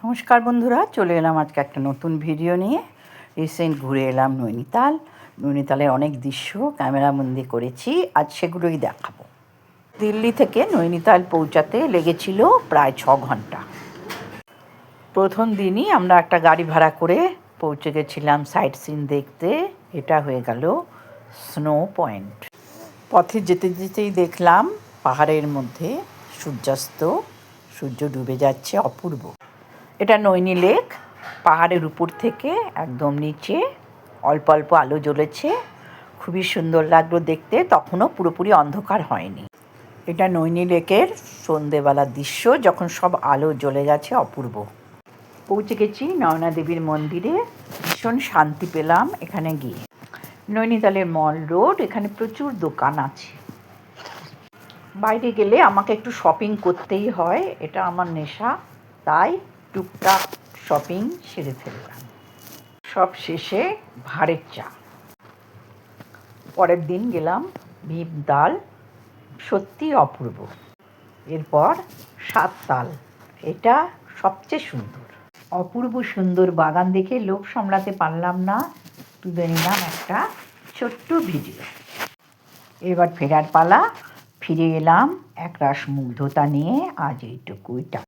নমস্কার বন্ধুরা, চলে এলাম আজকে একটা নতুন ভিডিও নিয়ে। রিসেন্ট ঘুরে এলাম নৈনিতালের অনেক দৃশ্য ক্যামেরাবন্দি করেছি, আজ সেগুলোই দেখাবো। দিল্লি থেকে নৈনিতাল পৌঁছাতে লেগেছিল প্রায় 6 ঘন্টা। প্রথম দিনই আমরা একটা গাড়ি ভাড়া করে পৌঁছে গেছিলাম সাইট সিন দেখতে। এটা হয়ে গেল স্নো পয়েন্ট। পথে যেতে যেতেই দেখলাম পাহাড়ের মধ্যে সূর্যাস্ত, সূর্য ডুবে যাচ্ছে, অপূর্ব। এটা নৈনি লেক, পাহাড়ের উপর থেকে একদম নিচে অল্প অল্প আলো জ্বলেছে, খুবই সুন্দর লাগলো দেখতে, তখনও পুরোপুরি অন্ধকার হয়নি। এটা নৈনি লেকের সন্ধেবেলার দৃশ্য, যখন সব আলো জ্বলে গেছে, অপূর্ব। পৌঁছে গেছি নয়না দেবীর মন্দিরে, ভীষণ শান্তি পেলাম এখানে গিয়ে। নৈনিতালের মল রোড, এখানে প্রচুর দোকান আছে। বাইরে গেলে আমাকে একটু শপিং করতেই হয়, এটা আমার নেশা, তাই টুকটাক শপিং সেরে ফেললাম। সব শেষে ভাঁড়ের চা। পরের দিন গেলাম ভীমতাল, সত্যি অপূর্ব। এরপর 7 তাল, এটা সবচেয়ে সুন্দর। অপূর্ব সুন্দর বাগান দেখে লোভ সামলাতে পারলাম না, তুলে নিলাম একটা ছোট্ট ভিডিও। এবার ফেরার পালা, ফিরে এলাম একরাশ মুগ্ধতা নিয়ে। আজ এইটুকুই।